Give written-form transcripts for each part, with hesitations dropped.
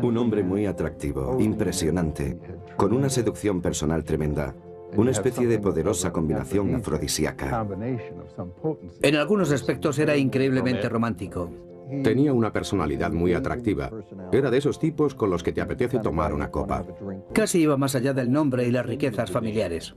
Un hombre muy atractivo, impresionante, con una seducción personal tremenda, una especie de poderosa combinación afrodisíaca. En algunos aspectos era increíblemente romántico. Tenía una personalidad muy atractiva. Era de esos tipos con los que te apetece tomar una copa. Casi iba más allá del nombre y las riquezas familiares.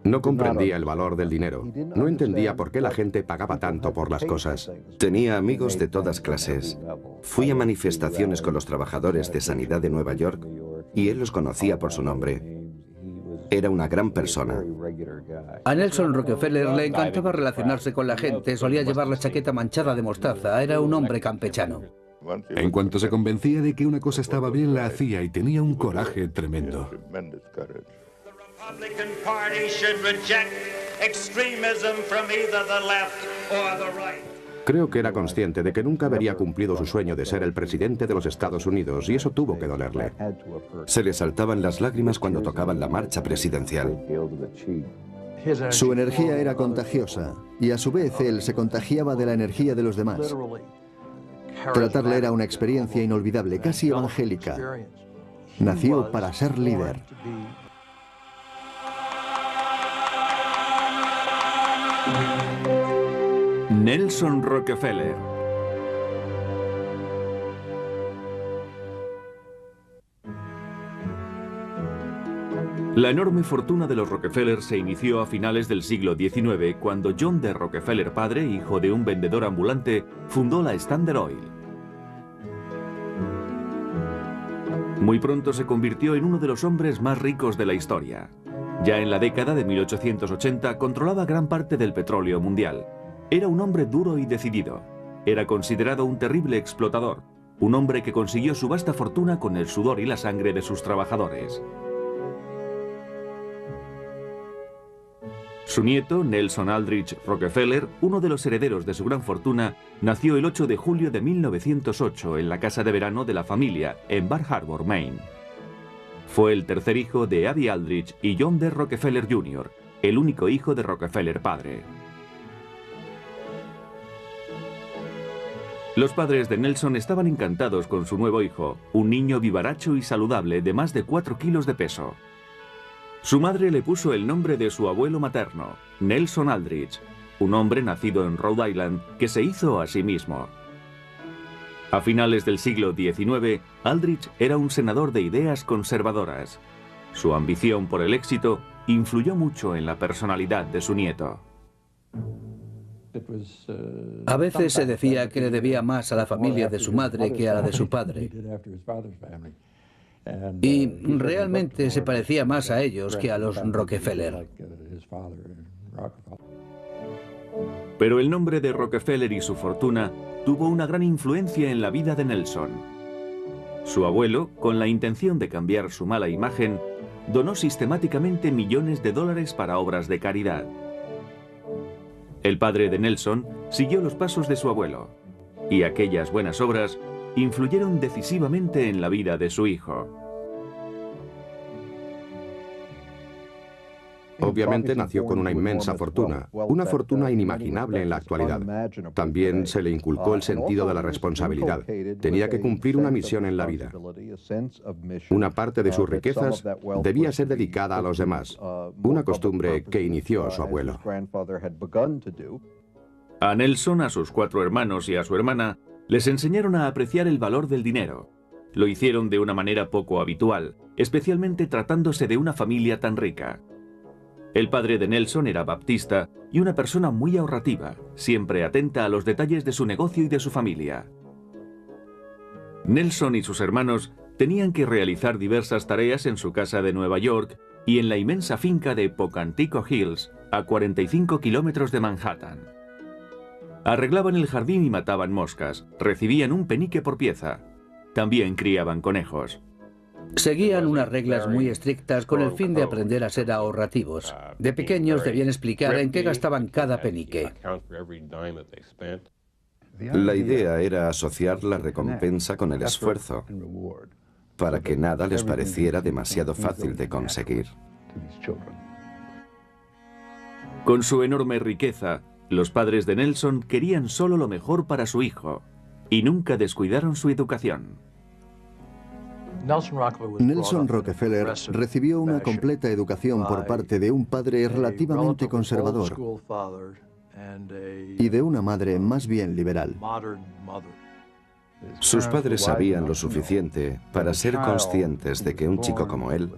No comprendía el valor del dinero. No entendía por qué la gente pagaba tanto por las cosas. Tenía amigos de todas clases. Fui a manifestaciones con los trabajadores de sanidad de Nueva York y él los conocía por su nombre. Era una gran persona. A Nelson Rockefeller le encantaba relacionarse con la gente, solía llevar la chaqueta manchada de mostaza, era un hombre campechano. En cuanto se convencía de que una cosa estaba bien, la hacía y tenía un coraje tremendo. Republican Party should reject extremism from either the left or the right. Creo que era consciente de que nunca vería cumplido su sueño de ser el presidente de los Estados Unidos y eso tuvo que dolerle. Se le saltaban las lágrimas cuando tocaban la marcha presidencial. Su energía era contagiosa y a su vez él se contagiaba de la energía de los demás. Tratarle era una experiencia inolvidable, casi evangélica. Nació para ser líder. Nelson Rockefeller. La enorme fortuna de los Rockefeller se inició a finales del siglo XIX, cuando John D. Rockefeller padre, hijo de un vendedor ambulante, fundó la Standard Oil. Muy pronto se convirtió en uno de los hombres más ricos de la historia. Ya en la década de 1880 controlaba gran parte del petróleo mundial. Era un hombre duro y decidido. Era considerado un terrible explotador, un hombre que consiguió su vasta fortuna con el sudor y la sangre de sus trabajadores. Su nieto, Nelson Aldrich Rockefeller, uno de los herederos de su gran fortuna, nació el 8 de julio de 1908 en la casa de verano de la familia en Bar Harbor, Maine. Fue el tercer hijo de Abby Aldrich y John D. Rockefeller Jr., el único hijo de Rockefeller padre. Los padres de Nelson estaban encantados con su nuevo hijo, un niño vivaracho y saludable de más de 4 kilos de peso. Su madre le puso el nombre de su abuelo materno, Nelson Aldrich, un hombre nacido en Rhode Island que se hizo a sí mismo. A finales del siglo XIX, Aldrich era un senador de ideas conservadoras. Su ambición por el éxito influyó mucho en la personalidad de su nieto. A veces se decía que le debía más a la familia de su madre que a la de su padre. Y realmente se parecía más a ellos que a los Rockefeller. Pero el nombre de Rockefeller y su fortuna tuvo una gran influencia en la vida de Nelson. Su abuelo, con la intención de cambiar su mala imagen, donó sistemáticamente millones de dólares para obras de caridad. El padre de Nelson siguió los pasos de su abuelo, y aquellas buenas obras influyeron decisivamente en la vida de su hijo. Obviamente nació con una inmensa fortuna, una fortuna inimaginable en la actualidad. También se le inculcó el sentido de la responsabilidad. Tenía que cumplir una misión en la vida. Una parte de sus riquezas debía ser dedicada a los demás, una costumbre que inició su abuelo. A Nelson, a sus 4 hermanos y a su hermana les enseñaron a apreciar el valor del dinero. Lo hicieron de una manera poco habitual, especialmente tratándose de una familia tan rica. El padre de Nelson era baptista y una persona muy ahorrativa, siempre atenta a los detalles de su negocio y de su familia. Nelson y sus hermanos tenían que realizar diversas tareas en su casa de Nueva York y en la inmensa finca de Pocantico Hills, a 45 kilómetros de Manhattan. Arreglaban el jardín y mataban moscas, recibían un penique por pieza. También criaban conejos. Seguían unas reglas muy estrictas con el fin de aprender a ser ahorrativos. De pequeños debían explicar en qué gastaban cada penique. La idea era asociar la recompensa con el esfuerzo, para que nada les pareciera demasiado fácil de conseguir. Con su enorme riqueza, los padres de Nelson querían solo lo mejor para su hijo. y nunca descuidaron su educación. Nelson Rockefeller recibió una completa educación por parte de un padre relativamente conservador y de una madre más bien liberal. Sus padres sabían lo suficiente para ser conscientes de que un chico como él,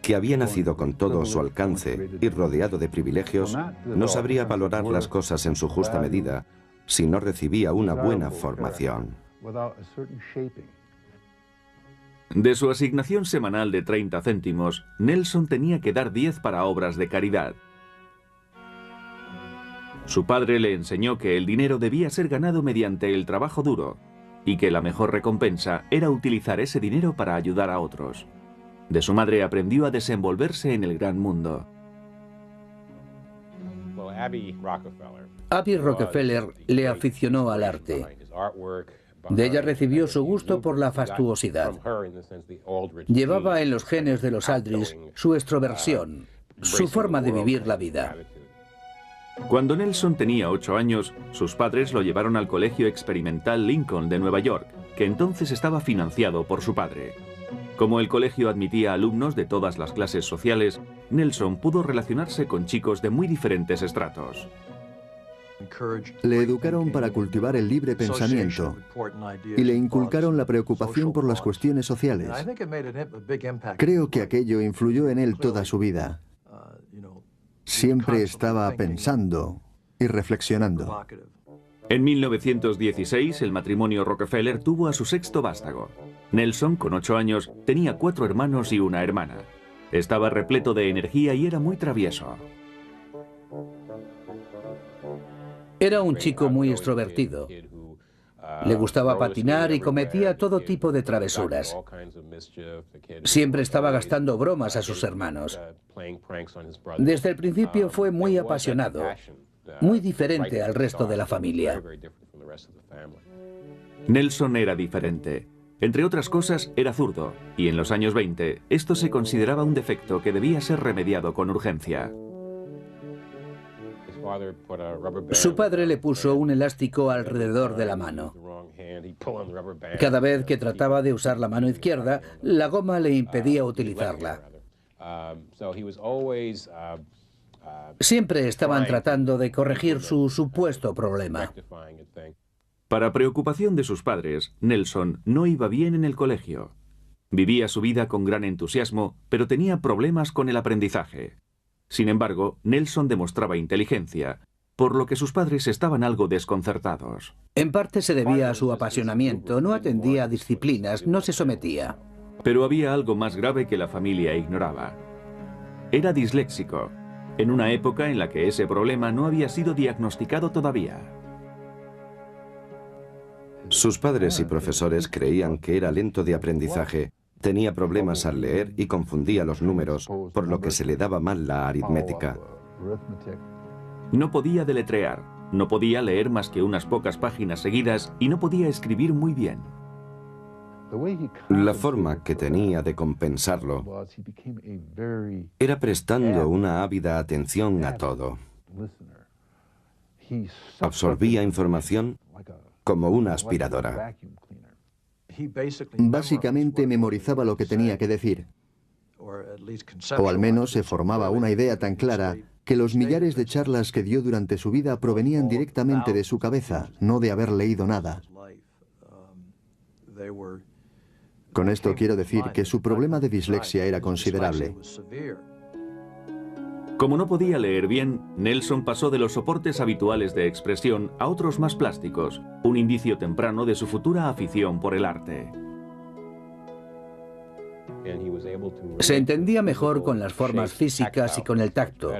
que había nacido con todo a su alcance y rodeado de privilegios, no sabría valorar las cosas en su justa medida si no recibía una buena formación. De su asignación semanal de 30 céntimos, Nelson tenía que dar 10 para obras de caridad. Su padre le enseñó que el dinero debía ser ganado mediante el trabajo duro y que la mejor recompensa era utilizar ese dinero para ayudar a otros. De su madre aprendió a desenvolverse en el gran mundo. Abby Rockefeller le aficionó al arte. De ella recibió su gusto por la fastuosidad. Llevaba en los genes de los Aldrich su extroversión, su forma de vivir la vida. Cuando Nelson tenía 8 años, sus padres lo llevaron al Colegio Experimental Lincoln de Nueva York, que entonces estaba financiado por su padre. Como el colegio admitía alumnos de todas las clases sociales, Nelson pudo relacionarse con chicos de muy diferentes estratos. Le educaron para cultivar el libre pensamiento y le inculcaron la preocupación por las cuestiones sociales. Creo que aquello influyó en él toda su vida. Siempre estaba pensando y reflexionando. En 1916, el matrimonio Rockefeller tuvo a su 6º vástago. Nelson, con 8 años, tenía 4 hermanos y una hermana. Estaba repleto de energía y era muy travieso. Era un chico muy extrovertido. Le gustaba patinar y cometía todo tipo de travesuras. Siempre estaba gastando bromas a sus hermanos. Desde el principio fue muy apasionado, muy diferente al resto de la familia. Nelson era diferente. Entre otras cosas, era zurdo, y en los años 20 esto se consideraba un defecto que debía ser remediado con urgencia. Su padre le puso un elástico alrededor de la mano. Cada vez que trataba de usar la mano izquierda, la goma le impedía utilizarla. Siempre estaban tratando de corregir su supuesto problema. Para preocupación de sus padres, Nelson no iba bien en el colegio. Vivía su vida con gran entusiasmo, pero tenía problemas con el aprendizaje. Sin embargo, Nelson demostraba inteligencia, por lo que sus padres estaban algo desconcertados. En parte se debía a su apasionamiento, no atendía a disciplinas, no se sometía. Pero había algo más grave que la familia ignoraba. Era disléxico, en una época en la que ese problema no había sido diagnosticado todavía. Sus padres y profesores creían que era lento de aprendizaje, tenía problemas al leer y confundía los números, por lo que se le daba mal la aritmética. No podía deletrear, no podía leer más que unas pocas páginas seguidas y no podía escribir muy bien. La forma que tenía de compensarlo era prestando una ávida atención a todo. Absorbía información como una aspiradora. Básicamente memorizaba lo que tenía que decir, o al menos se formaba una idea tan clara que los millares de charlas que dio durante su vida provenían directamente de su cabeza, no de haber leído nada. Con esto quiero decir que su problema de dislexia era considerable. Como no podía leer bien, Nelson pasó de los soportes habituales de expresión a otros más plásticos, un indicio temprano de su futura afición por el arte. Se entendía mejor con las formas físicas y con el tacto,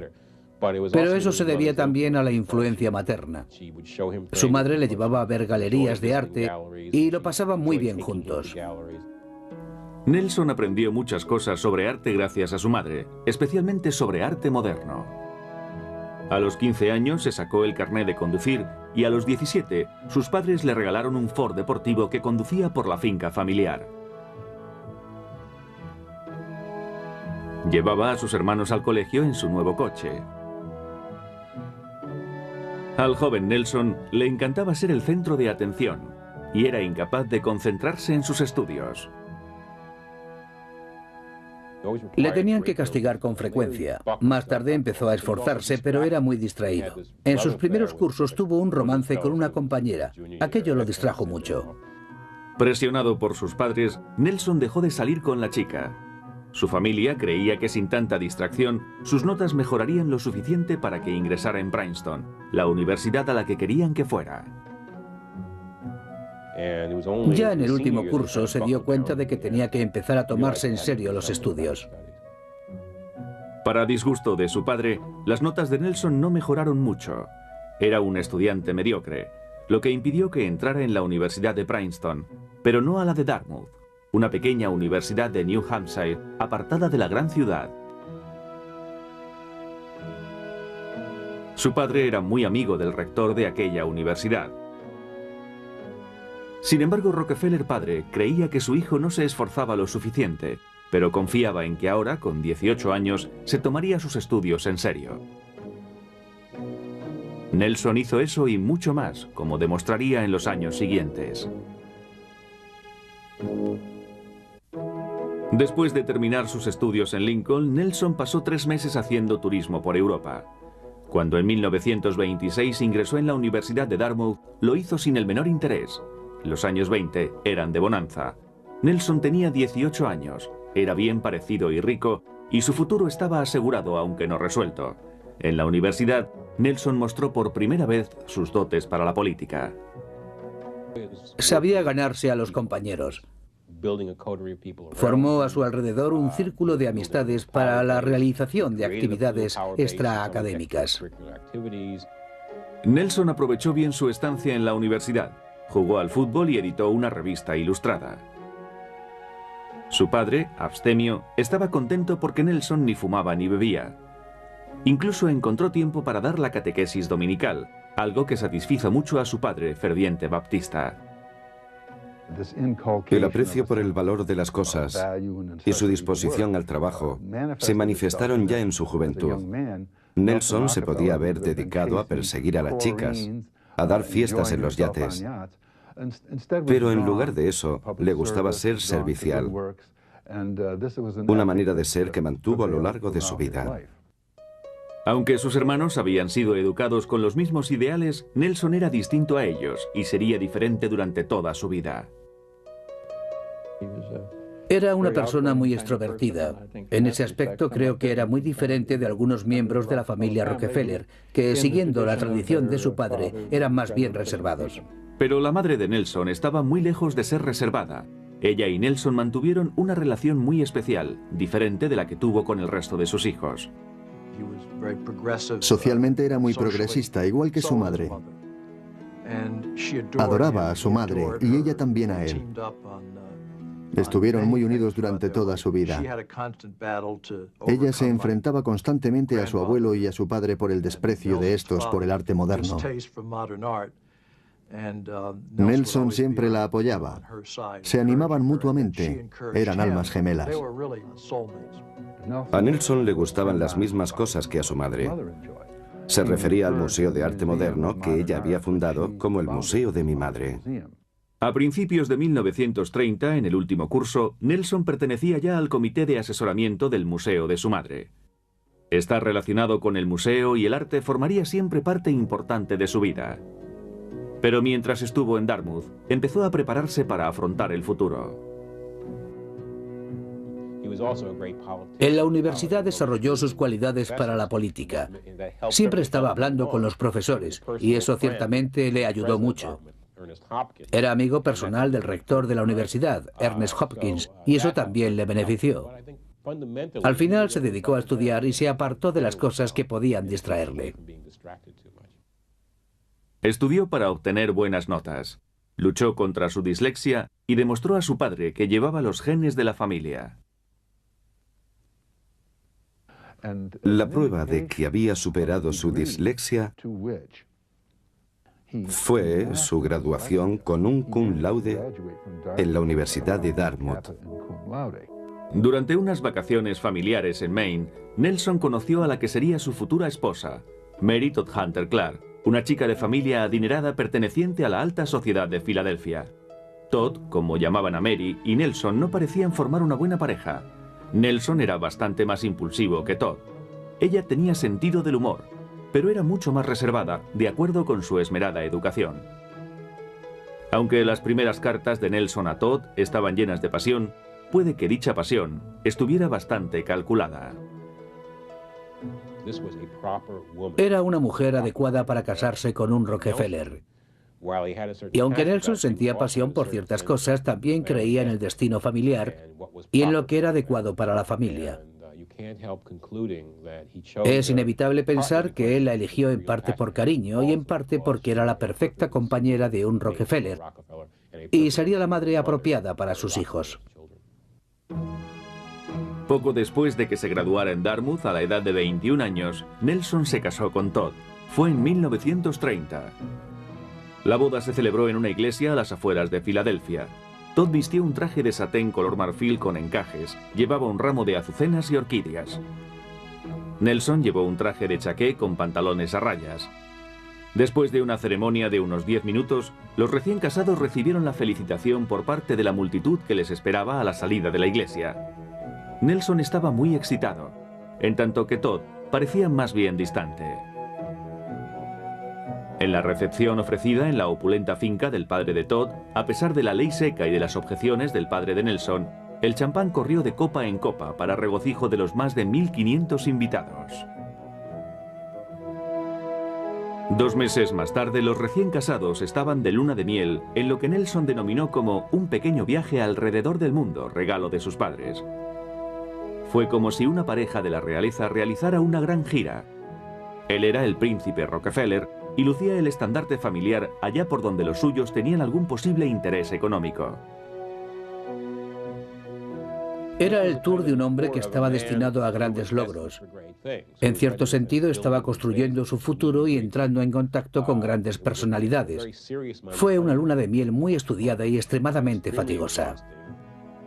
pero eso se debía también a la influencia materna. Su madre le llevaba a ver galerías de arte y lo pasaban muy bien juntos. Nelson aprendió muchas cosas sobre arte gracias a su madre, especialmente sobre arte moderno. A los 15 años se sacó el carné de conducir y a los 17 sus padres le regalaron un Ford deportivo que conducía por la finca familiar. Llevaba a sus hermanos al colegio en su nuevo coche. Al joven Nelson le encantaba ser el centro de atención y era incapaz de concentrarse en sus estudios. Le tenían que castigar con frecuencia. Más tarde empezó a esforzarse, pero era muy distraído. En sus primeros cursos tuvo un romance con una compañera. Aquello lo distrajo mucho. Presionado por sus padres, Nelson dejó de salir con la chica. Su familia creía que sin tanta distracción, sus notas mejorarían lo suficiente para que ingresara en Princeton, la universidad a la que querían que fuera. Ya en el último curso se dio cuenta de que tenía que empezar a tomarse en serio los estudios. Para disgusto de su padre, las notas de Nelson no mejoraron mucho. Era un estudiante mediocre, lo que impidió que entrara en la Universidad de Princeton, pero no a la de Dartmouth, una pequeña universidad de New Hampshire, apartada de la gran ciudad. Su padre era muy amigo del rector de aquella universidad. Sin embargo, Rockefeller padre creía que su hijo no se esforzaba lo suficiente, pero confiaba en que ahora, con 18 años, se tomaría sus estudios en serio. Nelson hizo eso y mucho más, como demostraría en los años siguientes. Después de terminar sus estudios en Lincoln, Nelson pasó 3 meses haciendo turismo por Europa. Cuando en 1926 ingresó en la Universidad de Dartmouth, lo hizo sin el menor interés. Los años 20 eran de bonanza. Nelson tenía 18 años, era bien parecido y rico, y su futuro estaba asegurado aunque no resuelto. En la universidad, Nelson mostró por primera vez sus dotes para la política. Sabía ganarse a los compañeros. Formó a su alrededor un círculo de amistades para la realización de actividades extraacadémicas. Nelson aprovechó bien su estancia en la universidad. Jugó al fútbol y editó una revista ilustrada. Su padre, abstemio, estaba contento porque Nelson ni fumaba ni bebía. Incluso encontró tiempo para dar la catequesis dominical, algo que satisfizo mucho a su padre, ferviente baptista. El aprecio por el valor de las cosas y su disposición al trabajo se manifestaron ya en su juventud. Nelson se podía haber dedicado a perseguir a las chicas, a dar fiestas en los yates. Pero en lugar de eso, le gustaba ser servicial, una manera de ser que mantuvo a lo largo de su vida. Aunque sus hermanos habían sido educados con los mismos ideales, Nelson era distinto a ellos y sería diferente durante toda su vida. Era una persona muy extrovertida. En ese aspecto creo que era muy diferente de algunos miembros de la familia Rockefeller, que siguiendo la tradición de su padre eran más bien reservados. Pero la madre de Nelson estaba muy lejos de ser reservada. Ella y Nelson mantuvieron una relación muy especial, diferente de la que tuvo con el resto de sus hijos. Socialmente era muy progresista, igual que su madre. Adoraba a su madre y ella también a él. Estuvieron muy unidos durante toda su vida. Ella se enfrentaba constantemente a su abuelo y a su padre por el desprecio de estos por el arte moderno. Nelson siempre la apoyaba. Se animaban mutuamente. Eran almas gemelas. A Nelson le gustaban las mismas cosas que a su madre. Se refería al Museo de Arte Moderno que ella había fundado como el Museo de mi madre. A principios de 1930, en el último curso, Nelson pertenecía ya al comité de asesoramiento del museo de su madre. Estar relacionado con el museo y el arte formaría siempre parte importante de su vida. Pero mientras estuvo en Dartmouth, empezó a prepararse para afrontar el futuro. En la universidad desarrolló sus cualidades para la política. Siempre estaba hablando con los profesores y eso ciertamente le ayudó mucho. Era amigo personal del rector de la universidad, Ernest Hopkins, y eso también le benefició. Al final se dedicó a estudiar y se apartó de las cosas que podían distraerle. Estudió para obtener buenas notas. Luchó contra su dislexia y demostró a su padre que llevaba los genes de la familia. La prueba de que había superado su dislexia fue su graduación con un cum laude en la Universidad de Dartmouth. Durante unas vacaciones familiares en Maine, Nelson conoció a la que sería su futura esposa, Mary Todd Hunter Clark, una chica de familia adinerada perteneciente a la alta sociedad de Filadelfia. Todd, como llamaban a Mary, y Nelson no parecían formar una buena pareja. Nelson era bastante más impulsivo que Todd. Ella tenía sentido del humor, pero era mucho más reservada, de acuerdo con su esmerada educación. Aunque las primeras cartas de Nelson a Todd estaban llenas de pasión, puede que dicha pasión estuviera bastante calculada. Era una mujer adecuada para casarse con un Rockefeller. Y aunque Nelson sentía pasión por ciertas cosas, también creía en el destino familiar y en lo que era adecuado para la familia. Es inevitable pensar que él la eligió en parte por cariño y en parte porque era la perfecta compañera de un Rockefeller y sería la madre apropiada para sus hijos. Poco después de que se graduara en Dartmouth a la edad de 21 años, Nelson se casó con Todd. Fue en 1930. La boda se celebró en una iglesia a las afueras de Filadelfia. Todd vistió un traje de satén color marfil con encajes, llevaba un ramo de azucenas y orquídeas. Nelson llevó un traje de chaqué con pantalones a rayas. Después de una ceremonia de unos 10 minutos, los recién casados recibieron la felicitación por parte de la multitud que les esperaba a la salida de la iglesia. Nelson estaba muy excitado, en tanto que Todd parecía más bien distante. En la recepción ofrecida en la opulenta finca del padre de Todd, a pesar de la ley seca y de las objeciones del padre de Nelson, el champán corrió de copa en copa para regocijo de los más de 1.500 invitados. 2 meses más tarde, los recién casados estaban de luna de miel en lo que Nelson denominó como un pequeño viaje alrededor del mundo, regalo de sus padres. Fue como si una pareja de la realeza realizara una gran gira. Él era el príncipe Rockefeller y lucía el estandarte familiar allá por donde los suyos tenían algún posible interés económico. Era el tour de un hombre que estaba destinado a grandes logros. En cierto sentido, estaba construyendo su futuro y entrando en contacto con grandes personalidades. Fue una luna de miel muy estudiada y extremadamente fatigosa.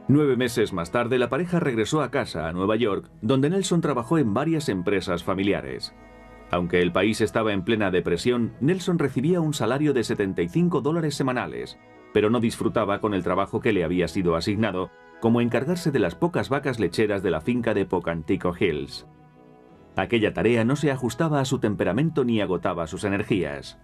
9 meses más tarde, la pareja regresó a casa, a Nueva York, donde Nelson trabajó en varias empresas familiares. Aunque el país estaba en plena depresión, Nelson recibía un salario de $75 semanales, pero no disfrutaba con el trabajo que le había sido asignado, como encargarse de las pocas vacas lecheras de la finca de Pocantico Hills. Aquella tarea no se ajustaba a su temperamento ni agotaba sus energías.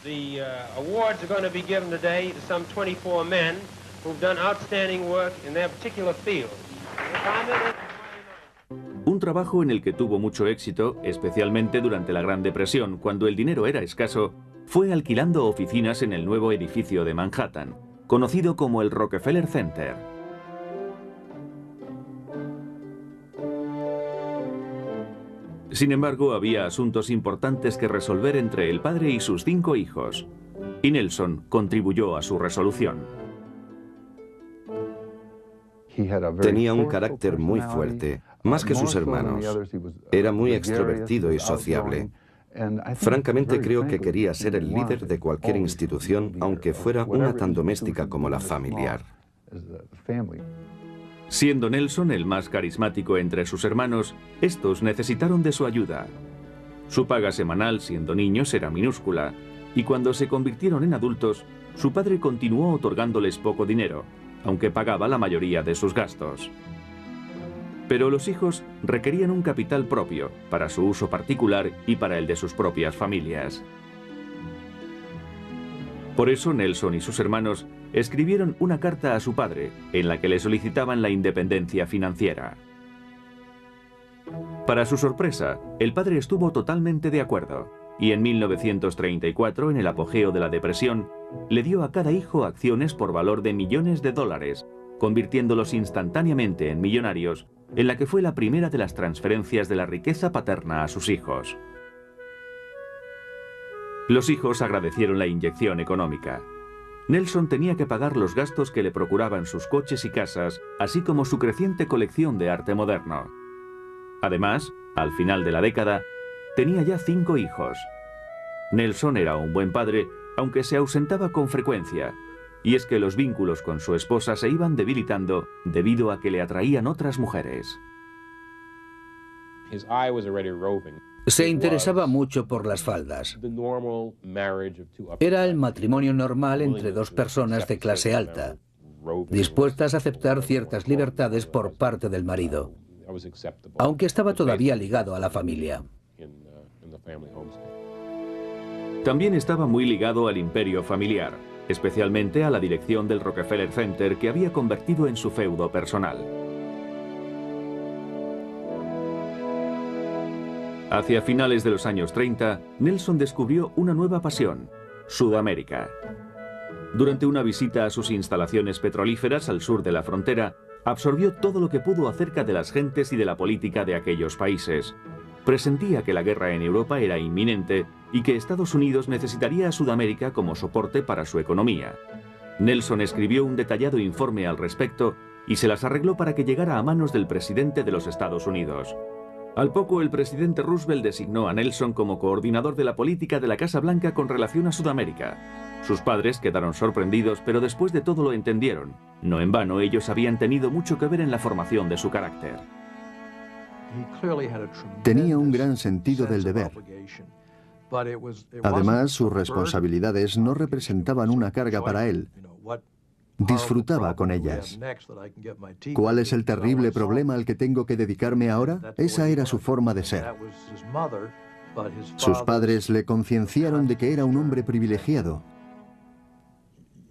The awards are going to be given today to some 24 men who've done outstanding work in their particular field. Un trabajo en el que tuvo mucho éxito, especialmente durante la Gran Depresión, cuando el dinero era escaso, fue alquilando oficinas en el nuevo edificio de Manhattan, conocido como el Rockefeller Center. Sin embargo, había asuntos importantes que resolver entre el padre y sus 5 hijos, y Nelson contribuyó a su resolución. Tenía un carácter muy fuerte, más que sus hermanos. Era muy extrovertido y sociable. Francamente creo que quería ser el líder de cualquier institución, aunque fuera una tan doméstica como la familiar. Siendo Nelson el más carismático entre sus hermanos, estos necesitaron de su ayuda. Su paga semanal, siendo niños, era minúscula, y cuando se convirtieron en adultos, su padre continuó otorgándoles poco dinero, aunque pagaba la mayoría de sus gastos. Pero los hijos requerían un capital propio para su uso particular y para el de sus propias familias. Por eso Nelson y sus hermanos escribieron una carta a su padre en la que le solicitaban la independencia financiera. Para su sorpresa, el padre estuvo totalmente de acuerdo y en 1934, en el apogeo de la depresión, le dio a cada hijo acciones por valor de millones de dólares, convirtiéndolos instantáneamente en millonarios, en la que fue la primera de las transferencias de la riqueza paterna a sus hijos. Los hijos agradecieron la inyección económica. Nelson tenía que pagar los gastos que le procuraban sus coches y casas, así como su creciente colección de arte moderno. Además, al final de la década, tenía ya 5 hijos. Nelson era un buen padre, aunque se ausentaba con frecuencia, y es que los vínculos con su esposa se iban debilitando debido a que le atraían otras mujeres. Se interesaba mucho por las faldas. Era el matrimonio normal entre dos personas de clase alta, dispuestas a aceptar ciertas libertades por parte del marido, aunque estaba todavía ligado a la familia. También estaba muy ligado al imperio familiar, especialmente a la dirección del Rockefeller Center, que había convertido en su feudo personal. Hacia finales de los años 30, Nelson descubrió una nueva pasión: Sudamérica. Durante una visita a sus instalaciones petrolíferas al sur de la frontera, absorbió todo lo que pudo acerca de las gentes y de la política de aquellos países. Presentía que la guerra en Europa era inminente y que Estados Unidos necesitaría a Sudamérica como soporte para su economía. Nelson escribió un detallado informe al respecto y se las arregló para que llegara a manos del presidente de los Estados Unidos. Al poco, el presidente Roosevelt designó a Nelson como coordinador de la política de la Casa Blanca con relación a Sudamérica. Sus padres quedaron sorprendidos, pero después de todo lo entendieron. No en vano, ellos habían tenido mucho que ver en la formación de su carácter. Tenía un gran sentido del deber. Además, sus responsabilidades no representaban una carga para él. Disfrutaba con ellas. ¿Cuál es el terrible problema al que tengo que dedicarme ahora? Esa era su forma de ser. Sus padres le concienciaron de que era un hombre privilegiado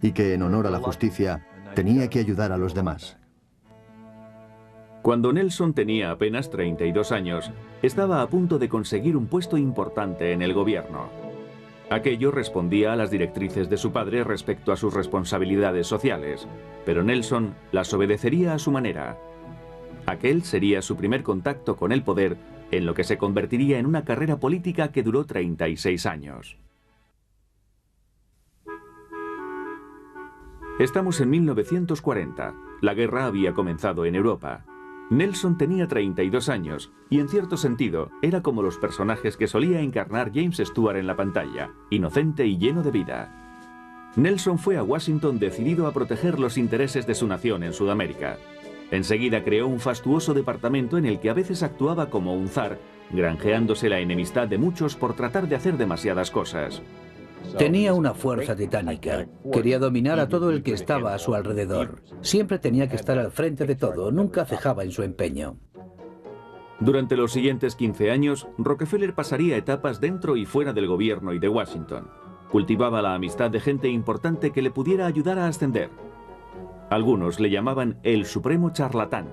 y que, en honor a la justicia, tenía que ayudar a los demás. Cuando Nelson tenía apenas 32 años, estaba a punto de conseguir un puesto importante en el gobierno. Aquello respondía a las directrices de su padre respecto a sus responsabilidades sociales, pero Nelson las obedecería a su manera. Aquel sería su primer contacto con el poder, en lo que se convertiría en una carrera política que duró 36 años. Estamos en 1940. La guerra había comenzado en Europa. Nelson tenía 32 años y, en cierto sentido, era como los personajes que solía encarnar James Stewart en la pantalla, inocente y lleno de vida. Nelson fue a Washington decidido a proteger los intereses de su nación en Sudamérica. Enseguida creó un fastuoso departamento en el que a veces actuaba como un zar, granjeándose la enemistad de muchos por tratar de hacer demasiadas cosas. Tenía una fuerza titánica. Quería dominar a todo el que estaba a su alrededor. Siempre tenía que estar al frente de todo, nunca cejaba en su empeño. Durante los siguientes 15 años, Rockefeller pasaría etapas dentro y fuera del gobierno y de Washington. Cultivaba la amistad de gente importante que le pudiera ayudar a ascender. Algunos le llamaban el supremo charlatán.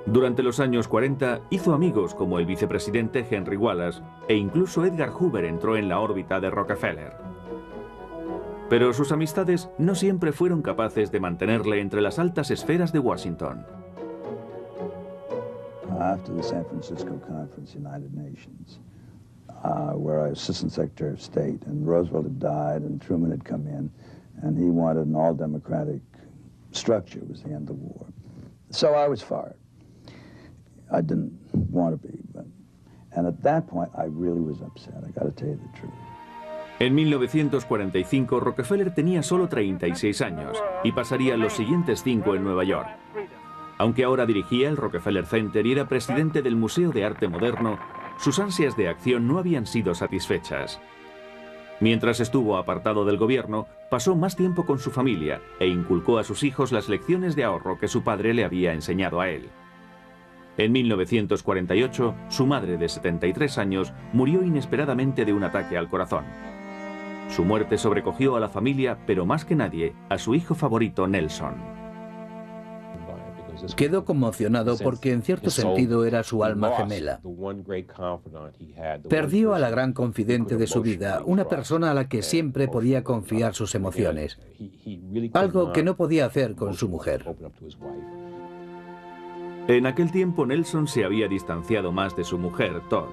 Durante los años 40 hizo amigos como el vicepresidente Henry Wallace e incluso Edgar Hoover entró en la órbita de Rockefeller. Pero sus amistades no siempre fueron capaces de mantenerle entre las altas esferas de Washington. After the San Francisco Conference, United Nations, where I was Assistant Secretary of State, and Roosevelt had died and Truman had come in, and he wanted an all-democratic structure. It was the end of the war. So I was fired. I didn't want to be, and at that point I really was upset. I got to tell you the truth. En 1945, Rockefeller tenía solo 36 años y pasaría los siguientes 5 en Nueva York. Aunque ahora dirigía el Rockefeller Center y era presidente del Museo de Arte Moderno, sus ansias de acción no habían sido satisfechas. Mientras estuvo apartado del gobierno, pasó más tiempo con su familia e inculcó a sus hijos las lecciones de ahorro que su padre le había enseñado a él. En 1948, su madre de 73 años murió inesperadamente de un ataque al corazón. Su muerte sobrecogió a la familia, pero más que nadie, a su hijo favorito Nelson. Quedó conmocionado porque en cierto sentido era su alma gemela. Perdió a la gran confidente de su vida, una persona a la que siempre podía confiar sus emociones, algo que no podía hacer con su mujer. En aquel tiempo Nelson se había distanciado más de su mujer, Todd.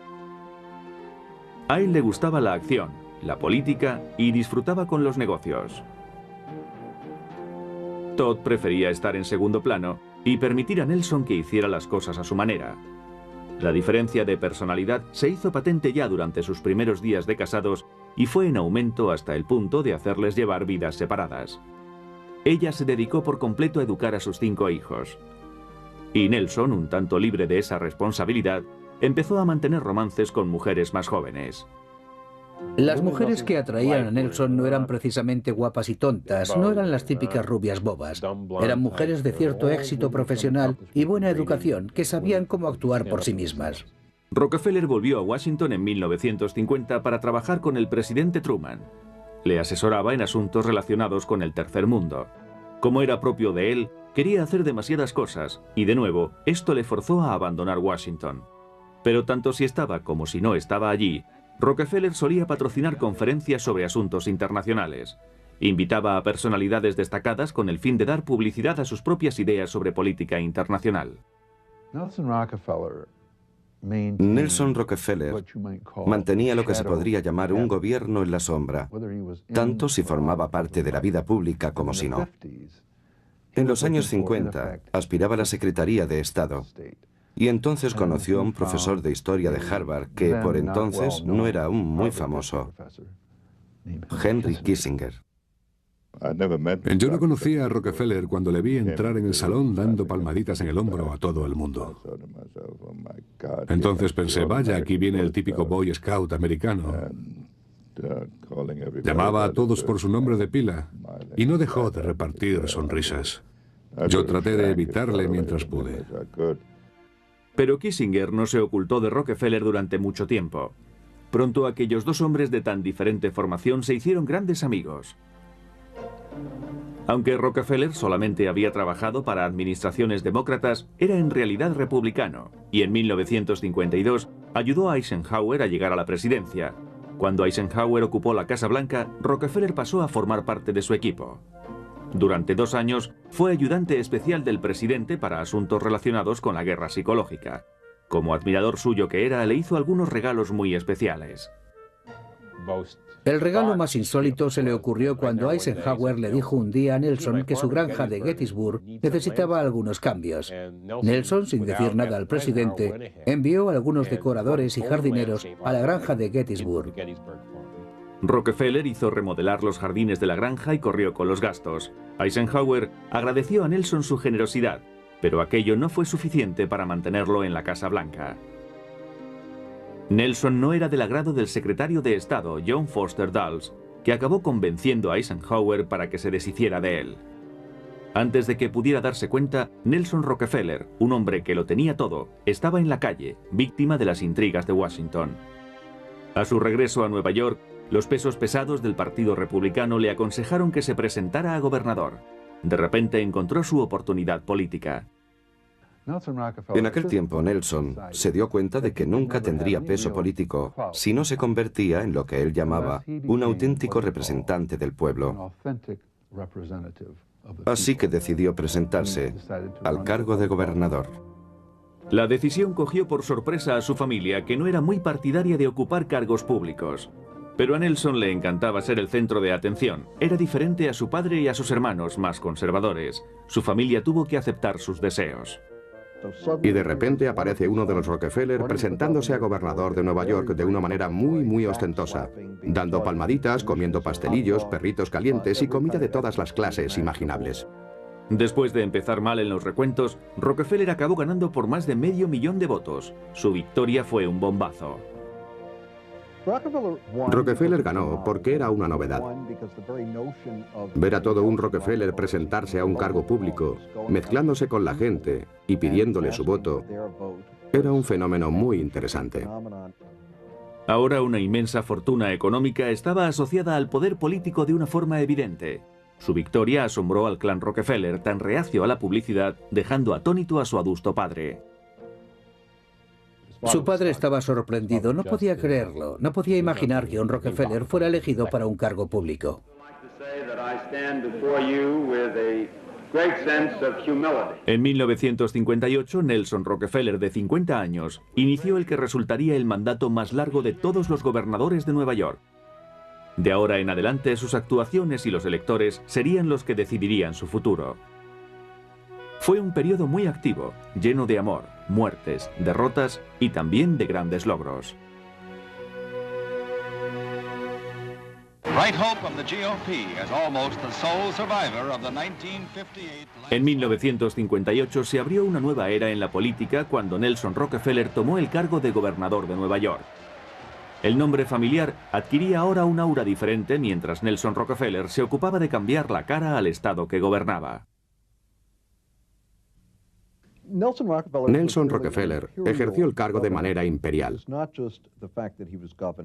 A él le gustaba la acción, la política y disfrutaba con los negocios. Todd prefería estar en segundo plano y permitir a Nelson que hiciera las cosas a su manera. La diferencia de personalidad se hizo patente ya durante sus primeros días de casados y fue en aumento hasta el punto de hacerles llevar vidas separadas. Ella se dedicó por completo a educar a sus 5 hijos. Y Nelson, un tanto libre de esa responsabilidad, empezó a mantener romances con mujeres más jóvenes. Las mujeres que atraían a Nelson no eran precisamente guapas y tontas, no eran las típicas rubias bobas. Eran mujeres de cierto éxito profesional y buena educación que sabían cómo actuar por sí mismas. Rockefeller volvió a Washington en 1950 para trabajar con el presidente Truman. Le asesoraba en asuntos relacionados con el tercer mundo. Como era propio de él, quería hacer demasiadas cosas y, de nuevo, esto le forzó a abandonar Washington. Pero tanto si estaba como si no estaba allí, Rockefeller solía patrocinar conferencias sobre asuntos internacionales. Invitaba a personalidades destacadas con el fin de dar publicidad a sus propias ideas sobre política internacional. Nelson Rockefeller mantenía lo que se podría llamar un gobierno en la sombra, tanto si formaba parte de la vida pública como si no. En los años 50 aspiraba a la Secretaría de Estado y entonces conoció a un profesor de historia de Harvard que por entonces no era aún muy famoso, Henry Kissinger. Yo no conocía a Rockefeller cuando le vi entrar en el salón dando palmaditas en el hombro a todo el mundo. Entonces pensé, vaya, aquí viene el típico Boy Scout americano. Llamaba a todos por su nombre de pila y no dejó de repartir sonrisas. Yo traté de evitarle mientras pude. Pero Kissinger no se ocultó de Rockefeller durante mucho tiempo. Pronto aquellos dos hombres de tan diferente formación se hicieron grandes amigos. Aunque Rockefeller solamente había trabajado para administraciones demócratas, era en realidad republicano, y en 1952 ayudó a Eisenhower a llegar a la presidencia. Cuando Eisenhower ocupó la Casa Blanca, Rockefeller pasó a formar parte de su equipo. Durante 2 años fue ayudante especial del presidente para asuntos relacionados con la guerra psicológica. Como admirador suyo que era, le hizo algunos regalos muy especiales. El regalo más insólito se le ocurrió cuando Eisenhower le dijo un día a Nelson que su granja de Gettysburg necesitaba algunos cambios. Nelson, sin decir nada al presidente, envió a algunos decoradores y jardineros a la granja de Gettysburg. Rockefeller hizo remodelar los jardines de la granja y corrió con los gastos. Eisenhower agradeció a Nelson su generosidad, pero aquello no fue suficiente para mantenerlo en la Casa Blanca. Nelson no era del agrado del secretario de Estado, John Foster Dulles, que acabó convenciendo a Eisenhower para que se deshiciera de él. Antes de que pudiera darse cuenta, Nelson Rockefeller, un hombre que lo tenía todo, estaba en la calle, víctima de las intrigas de Washington. A su regreso a Nueva York, los pesos pesados del Partido Republicano le aconsejaron que se presentara a gobernador. De repente encontró su oportunidad política. En aquel tiempo, Nelson se dio cuenta de que nunca tendría peso político si no se convertía en lo que él llamaba un auténtico representante del pueblo. Así que decidió presentarse al cargo de gobernador. La decisión cogió por sorpresa a su familia, que no era muy partidaria de ocupar cargos públicos. Pero a Nelson le encantaba ser el centro de atención. Era diferente a su padre y a sus hermanos más conservadores. Su familia tuvo que aceptar sus deseos. Y de repente aparece uno de los Rockefeller presentándose a gobernador de Nueva York de una manera muy ostentosa, dando palmaditas, comiendo pastelillos, perritos calientes y comida de todas las clases imaginables. Después de empezar mal en los recuentos, Rockefeller acabó ganando por más de $500,000 de votos. Su victoria fue un bombazo. Rockefeller ganó porque era una novedad. Ver a todo un Rockefeller presentarse a un cargo público, mezclándose con la gente y pidiéndole su voto, era un fenómeno muy interesante. Ahora una inmensa fortuna económica estaba asociada al poder político de una forma evidente. Su victoria asombró al clan Rockefeller, tan reacio a la publicidad, dejando atónito a su adusto padre. Su padre estaba sorprendido, no podía creerlo, no podía imaginar que un Rockefeller fuera elegido para un cargo público. En 1958, Nelson Rockefeller, de 50 años, inició el que resultaría el mandato más largo de todos los gobernadores de Nueva York. De ahora en adelante, sus actuaciones y los electores serían los que decidirían su futuro. Fue un periodo muy activo, lleno de amor, muertes, derrotas y también de grandes logros. En 1958 se abrió una nueva era en la política cuando Nelson Rockefeller tomó el cargo de gobernador de Nueva York. El nombre familiar adquiría ahora un aura diferente mientras Nelson Rockefeller se ocupaba de cambiar la cara al estado que gobernaba. Nelson Rockefeller ejerció el cargo de manera imperial.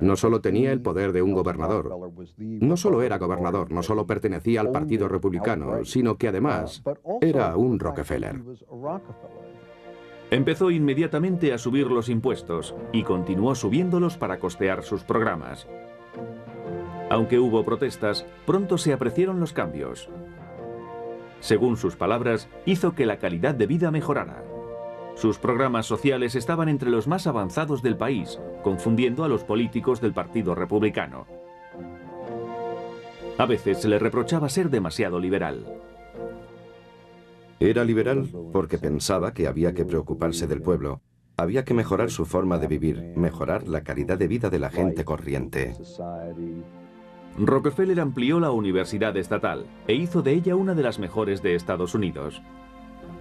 No solo tenía el poder de un gobernador, no solo era gobernador, no solo pertenecía al Partido Republicano, sino que además era un Rockefeller. Empezó inmediatamente a subir los impuestos y continuó subiéndolos para costear sus programas. Aunque hubo protestas, pronto se apreciaron los cambios. Según sus palabras, hizo que la calidad de vida mejorara. Sus programas sociales estaban entre los más avanzados del país, confundiendo a los políticos del Partido Republicano. A veces se le reprochaba ser demasiado liberal. Era liberal porque pensaba que había que preocuparse del pueblo. Había que mejorar su forma de vivir, mejorar la calidad de vida de la gente corriente. Rockefeller amplió la universidad estatal e hizo de ella una de las mejores de Estados Unidos.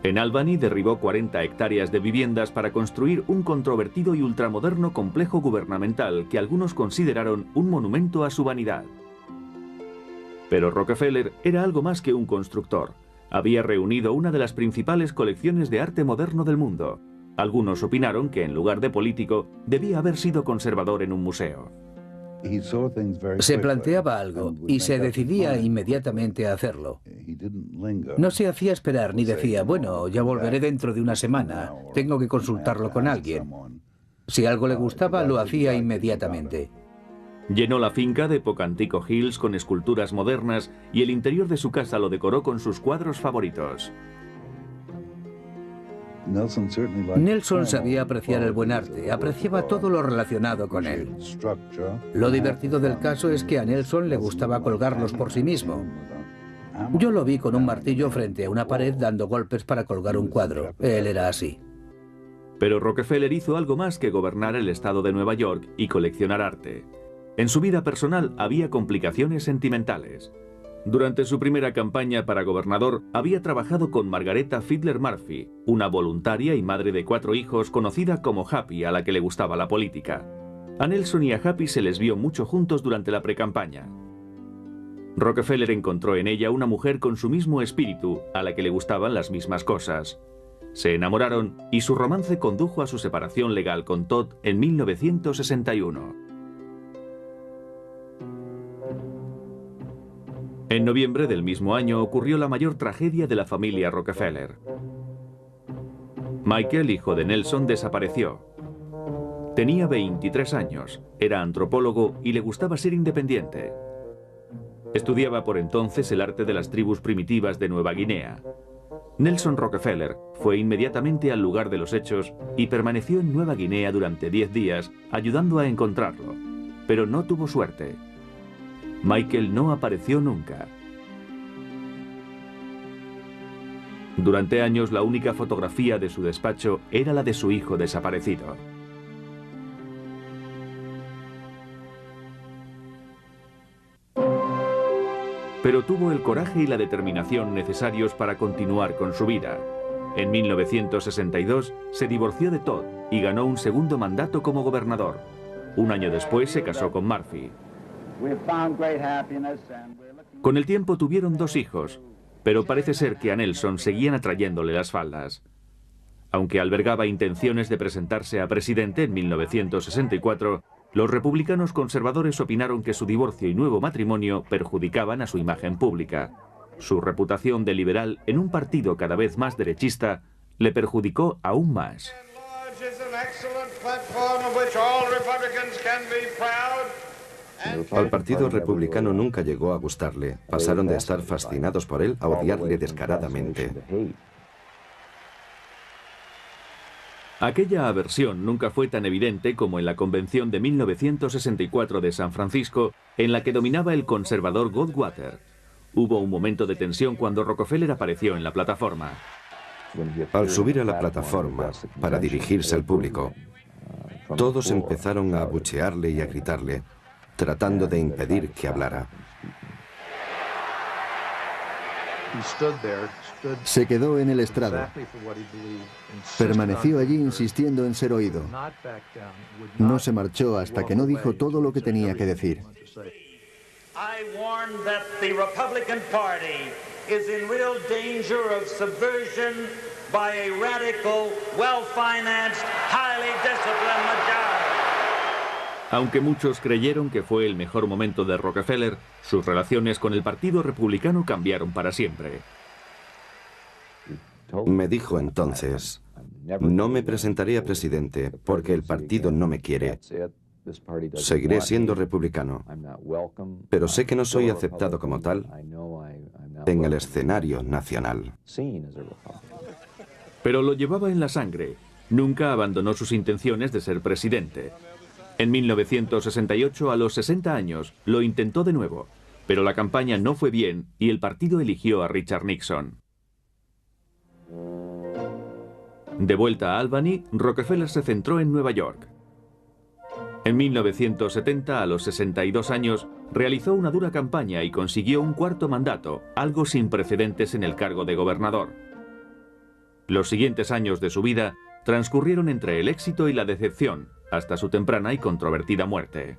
En Albany derribó 40 hectáreas de viviendas para construir un controvertido y ultramoderno complejo gubernamental que algunos consideraron un monumento a su vanidad. Pero Rockefeller era algo más que un constructor. Había reunido una de las principales colecciones de arte moderno del mundo. Algunos opinaron que en lugar de político debía haber sido conservador en un museo. Se planteaba algo y se decidía inmediatamente a hacerlo. No se hacía esperar ni decía, bueno, ya volveré dentro de una semana, tengo que consultarlo con alguien. Si algo le gustaba, lo hacía inmediatamente. Llenó la finca de Pocantico Hills con esculturas modernas y el interior de su casa lo decoró con sus cuadros favoritos. Nelson sabía apreciar el buen arte, apreciaba todo lo relacionado con él. Lo divertido del caso es que a Nelson le gustaba colgarlos por sí mismo. Yo lo vi con un martillo frente a una pared dando golpes para colgar un cuadro. Él era así. Pero Rockefeller hizo algo más que gobernar el estado de Nueva York y coleccionar arte. En su vida personal había complicaciones sentimentales. Durante su primera campaña para gobernador, había trabajado con Margaretta Fiedler Murphy, una voluntaria y madre de 4 hijos conocida como Happy, a la que le gustaba la política. A Nelson y a Happy se les vio mucho juntos durante la precampaña. Rockefeller encontró en ella una mujer con su mismo espíritu, a la que le gustaban las mismas cosas. Se enamoraron y su romance condujo a su separación legal con Todd en 1961. En noviembre del mismo año ocurrió la mayor tragedia de la familia Rockefeller. Michael, hijo de Nelson, desapareció. Tenía 23 años, era antropólogo y le gustaba ser independiente. Estudiaba por entonces el arte de las tribus primitivas de Nueva Guinea. Nelson Rockefeller fue inmediatamente al lugar de los hechos y permaneció en Nueva Guinea durante 10 días ayudando a encontrarlo, pero no tuvo suerte. Michael no apareció nunca. Durante años la única fotografía de su despacho era la de su hijo desaparecido. Pero tuvo el coraje y la determinación necesarios para continuar con su vida. En 1962 se divorció de Todd y ganó un segundo mandato como gobernador. Un año después se casó con Murphy. Con el tiempo tuvieron 2 hijos, pero parece ser que a Nelson seguían atrayéndole las faldas. Aunque albergaba intenciones de presentarse a presidente en 1964, los republicanos conservadores opinaron que su divorcio y nuevo matrimonio perjudicaban a su imagen pública. Su reputación de liberal en un partido cada vez más derechista le perjudicó aún más. Al Partido Republicano nunca llegó a gustarle. Pasaron de estar fascinados por él a odiarle descaradamente. Aquella aversión nunca fue tan evidente como en la convención de 1964 de San Francisco, en la que dominaba el conservador Goldwater. Hubo un momento de tensión cuando Rockefeller apareció en la plataforma. Al subir a la plataforma para dirigirse al público, todos empezaron a abuchearle y a gritarle. tratando de impedir que hablara. Se quedó en el estrado. Permaneció allí insistiendo en ser oído. No se marchó hasta que no dijo todo lo que tenía que decir. I warn that the Republican Party is in real danger of subversion by a radical, well-financed, highly disciplined majority. Aunque muchos creyeron que fue el mejor momento de Rockefeller, sus relaciones con el Partido Republicano cambiaron para siempre. Me dijo entonces, no me presentaré a presidente porque el partido no me quiere. Seguiré siendo republicano, pero sé que no soy aceptado como tal en el escenario nacional. Pero lo llevaba en la sangre. Nunca abandonó sus intenciones de ser presidente. En 1968, a los 60 años, lo intentó de nuevo, pero la campaña no fue bien y el partido eligió a Richard Nixon. De vuelta a Albany, Rockefeller se centró en Nueva York. En 1970, a los 62 años, realizó una dura campaña y consiguió un cuarto mandato, algo sin precedentes en el cargo de gobernador. Los siguientes años de su vida transcurrieron entre el éxito y la decepción, hasta su temprana y controvertida muerte.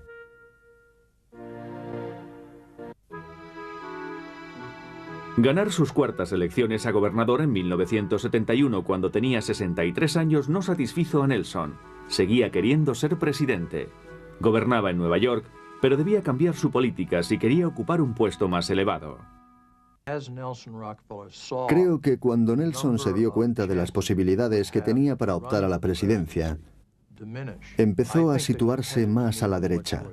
Ganar sus cuartas elecciones a gobernador en 1971, cuando tenía 63 años, no satisfizo a Nelson. Seguía queriendo ser presidente. Gobernaba en Nueva York, pero debía cambiar su política si quería ocupar un puesto más elevado. Creo que cuando Nelson se dio cuenta de las posibilidades que tenía para optar a la presidencia, empezó a situarse más a la derecha.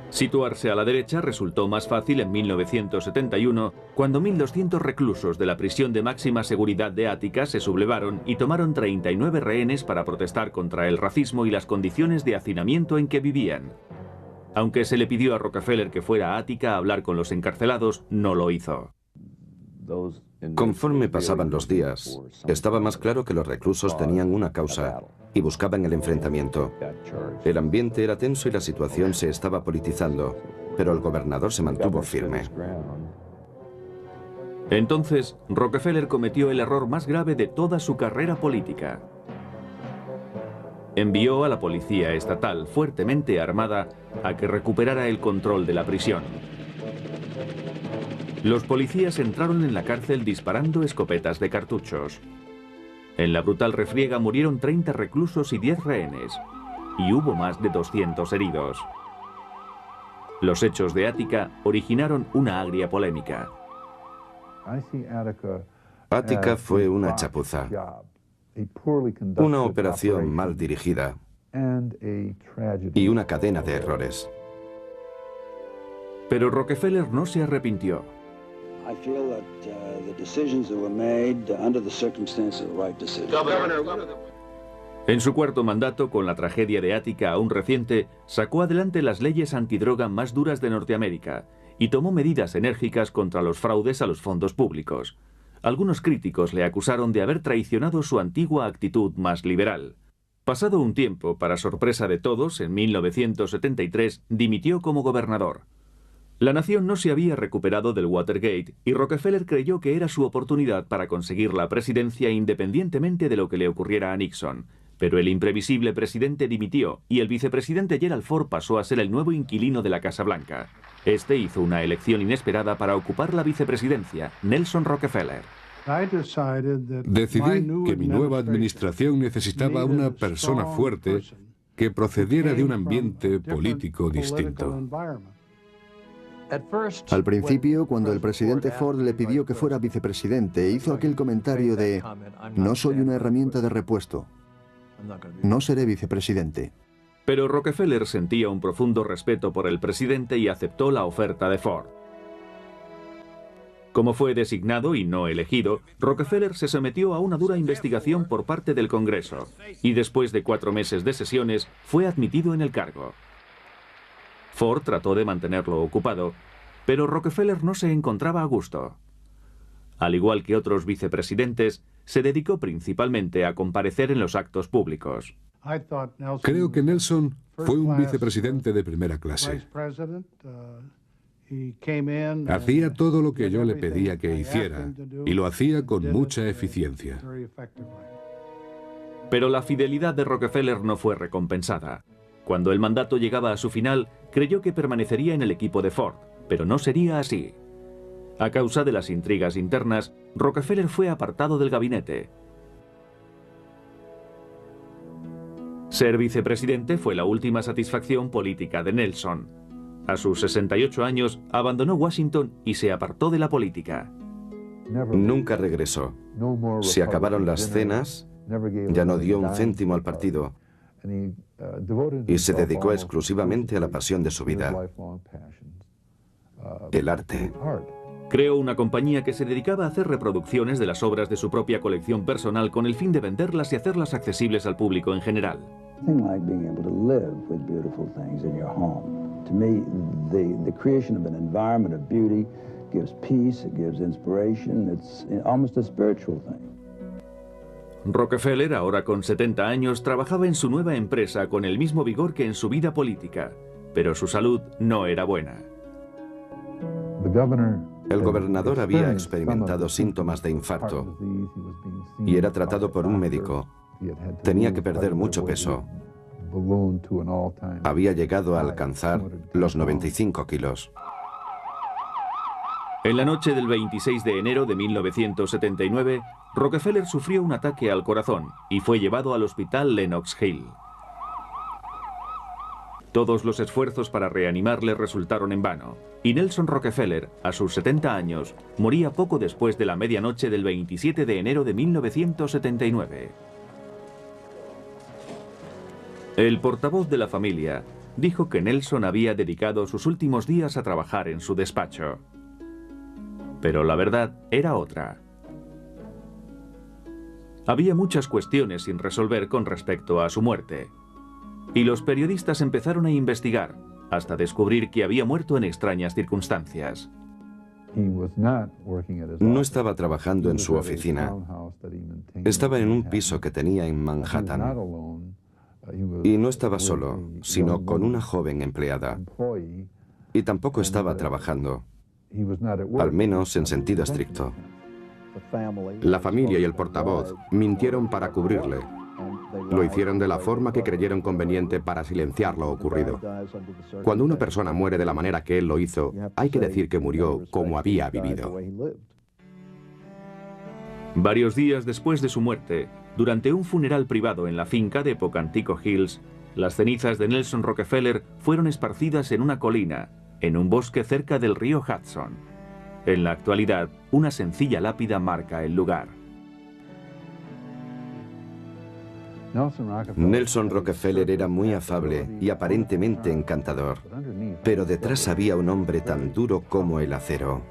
Situarse a la derecha resultó más fácil en 1971, cuando 1.200 reclusos de la prisión de máxima seguridad de Ática se sublevaron y tomaron 39 rehenes para protestar contra el racismo y las condiciones de hacinamiento en que vivían. Aunque se le pidió a Rockefeller que fuera a Ática a hablar con los encarcelados, no lo hizo. Conforme pasaban los días, estaba más claro que los reclusos tenían una causa y buscaban el enfrentamiento. El ambiente era tenso y la situación se estaba politizando, pero el gobernador se mantuvo firme. Entonces, Rockefeller cometió el error más grave de toda su carrera política. Envió a la policía estatal, fuertemente armada, a que recuperara el control de la prisión. Los policías entraron en la cárcel disparando escopetas de cartuchos. En la brutal refriega murieron 30 reclusos y 10 rehenes, y hubo más de 200 heridos. Los hechos de Ática originaron una agria polémica. Ática fue una chapuza, una operación mal dirigida y una cadena de errores. Pero Rockefeller no se arrepintió. En su cuarto mandato, con la tragedia de Ática aún reciente, sacó adelante las leyes antidroga más duras de Norteamérica y tomó medidas enérgicas contra los fraudes a los fondos públicos. Algunos críticos le acusaron de haber traicionado su antigua actitud más liberal. Pasado un tiempo, para sorpresa de todos, en 1973 dimitió como gobernador. La nación no se había recuperado del Watergate y Rockefeller creyó que era su oportunidad para conseguir la presidencia independientemente de lo que le ocurriera a Nixon. Pero el imprevisible presidente dimitió y el vicepresidente Gerald Ford pasó a ser el nuevo inquilino de la Casa Blanca. Este hizo una elección inesperada para ocupar la vicepresidencia, Nelson Rockefeller. Decidí que mi nueva administración necesitaba una persona fuerte que procediera de un ambiente político distinto. Al principio, cuando el presidente Ford le pidió que fuera vicepresidente, hizo aquel comentario de: no soy una herramienta de repuesto, no seré vicepresidente. Pero Rockefeller sentía un profundo respeto por el presidente y aceptó la oferta de Ford. Como fue designado y no elegido, Rockefeller se sometió a una dura investigación por parte del Congreso y después de 4 meses de sesiones fue admitido en el cargo. Ford trató de mantenerlo ocupado, pero Rockefeller no se encontraba a gusto. Al igual que otros vicepresidentes, se dedicó principalmente a comparecer en los actos públicos. Creo que Nelson fue un vicepresidente de primera clase. Hacía todo lo que yo le pedía que hiciera y lo hacía con mucha eficiencia. Pero la fidelidad de Rockefeller no fue recompensada. Cuando el mandato llegaba a su final, creyó que permanecería en el equipo de Ford, pero no sería así. A causa de las intrigas internas, Rockefeller fue apartado del gabinete. Ser vicepresidente fue la última satisfacción política de Nelson. A sus 68 años, abandonó Washington y se apartó de la política. Nunca regresó. Se acabaron las cenas, ya no dio un céntimo al partido y se dedicó exclusivamente a la pasión de su vida, el arte. Creó una compañía que se dedicaba a hacer reproducciones de las obras de su propia colección personal con el fin de venderlas y hacerlas accesibles al público en general. Rockefeller, ahora con 70 años, trabajaba en su nueva empresa con el mismo vigor que en su vida política, pero su salud no era buena. El gobernador había experimentado síntomas de infarto y era tratado por un médico. Tenía que perder mucho peso. Había llegado a alcanzar los 95 kilos. En la noche del 26 de enero de 1979, Rockefeller sufrió un ataque al corazón y fue llevado al hospital Lenox Hill. Todos los esfuerzos para reanimarle resultaron en vano, y Nelson Rockefeller, a sus 70 años, moría poco después de la medianoche del 27 de enero de 1979. El portavoz de la familia dijo que Nelson había dedicado sus últimos días a trabajar en su despacho. Pero la verdad era otra. Había muchas cuestiones sin resolver con respecto a su muerte. Y los periodistas empezaron a investigar, hasta descubrir que había muerto en extrañas circunstancias. No estaba trabajando en su oficina. Estaba en un piso que tenía en Manhattan. Y no estaba solo, sino con una joven empleada. Y tampoco estaba trabajando, al menos en sentido estricto. La familia y el portavoz mintieron para cubrirle. Lo hicieron de la forma que creyeron conveniente para silenciar lo ocurrido. Cuando una persona muere de la manera que él lo hizo, hay que decir que murió como había vivido. Varios días después de su muerte, durante un funeral privado en la finca de Pocantico Hills, las cenizas de Nelson Rockefeller fueron esparcidas en una colina, en un bosque cerca del río Hudson. En la actualidad, una sencilla lápida marca el lugar. Nelson Rockefeller era muy afable y aparentemente encantador, pero detrás había un hombre tan duro como el acero.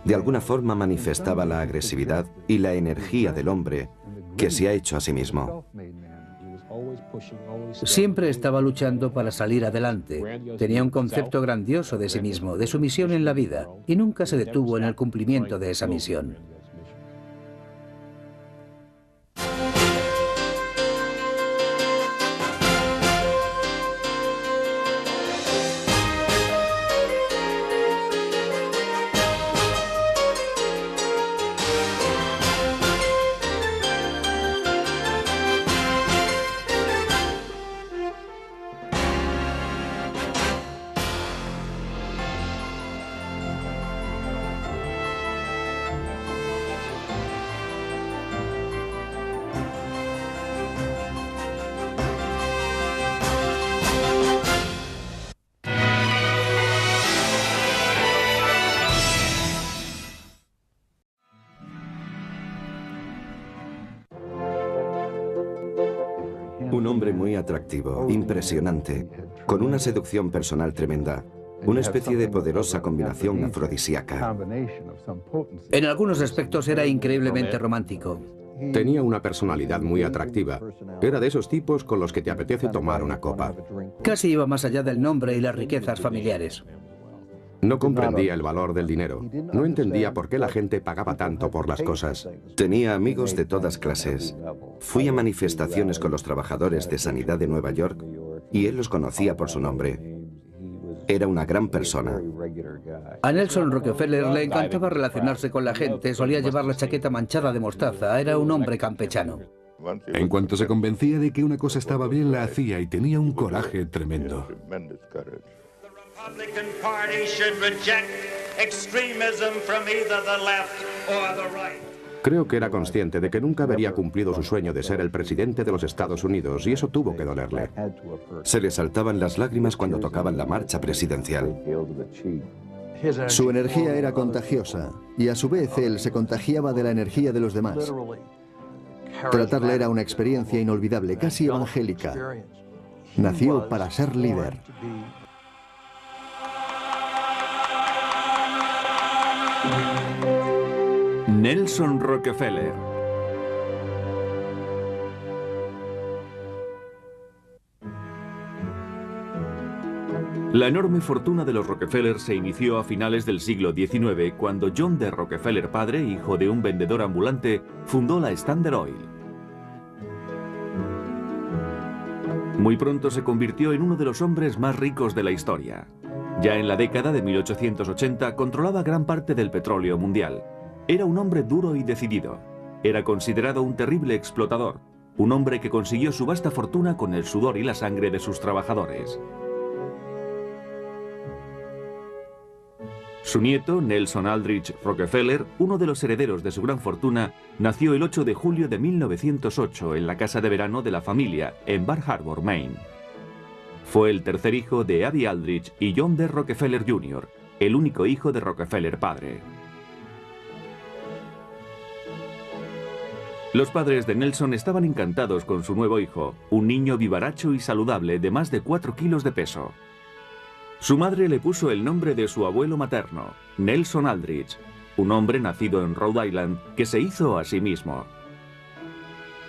De alguna forma manifestaba la agresividad y la energía del hombre que se ha hecho a sí mismo. Siempre estaba luchando para salir adelante. Tenía un concepto grandioso de sí mismo, de su misión en la vida, y nunca se detuvo en el cumplimiento de esa misión. Un hombre muy atractivo, impresionante, con una seducción personal tremenda, una especie de poderosa combinación afrodisíaca. En algunos aspectos era increíblemente romántico. Tenía una personalidad muy atractiva. Era de esos tipos con los que te apetece tomar una copa. Casi iba más allá del nombre y las riquezas familiares. No comprendía el valor del dinero. No entendía por qué la gente pagaba tanto por las cosas. Tenía amigos de todas clases. Fui a manifestaciones con los trabajadores de sanidad de Nueva York y él los conocía por su nombre. Era una gran persona. A Nelson Rockefeller le encantaba relacionarse con la gente, solía llevar la chaqueta manchada de mostaza, era un hombre campechano. En cuanto se convencía de que una cosa estaba bien, la hacía y tenía un coraje tremendo. Republican Party should reject extremism from either the left or the right. Creo que era consciente de que nunca vería cumplido su sueño de ser el presidente de los Estados Unidos y eso tuvo que dolerle. Se le saltaban las lágrimas cuando tocaban la marcha presidencial. Su energía era contagiosa y a su vez él se contagiaba de la energía de los demás. Tratarle era una experiencia inolvidable, casi evangélica. Nació para ser líder. Nelson Rockefeller. La enorme fortuna de los Rockefeller se inició a finales del siglo XIX cuando John D. Rockefeller padre, hijo de un vendedor ambulante, fundó la Standard Oil. Muy pronto se convirtió en uno de los hombres más ricos de la historia. Ya en la década de 1880 controlaba gran parte del petróleo mundial. Era un hombre duro y decidido. Era considerado un terrible explotador, un hombre que consiguió su vasta fortuna con el sudor y la sangre de sus trabajadores. Su nieto, Nelson Aldrich Rockefeller, uno de los herederos de su gran fortuna, nació el 8 de julio de 1908 en la casa de verano de la familia en Bar Harbor, Maine. Fue el tercer hijo de Abby Aldrich y John D. Rockefeller Jr., el único hijo de Rockefeller padre. Los padres de Nelson estaban encantados con su nuevo hijo, un niño vivaracho y saludable de más de 4 kilos de peso. Su madre le puso el nombre de su abuelo materno, Nelson Aldrich, un hombre nacido en Rhode Island que se hizo a sí mismo.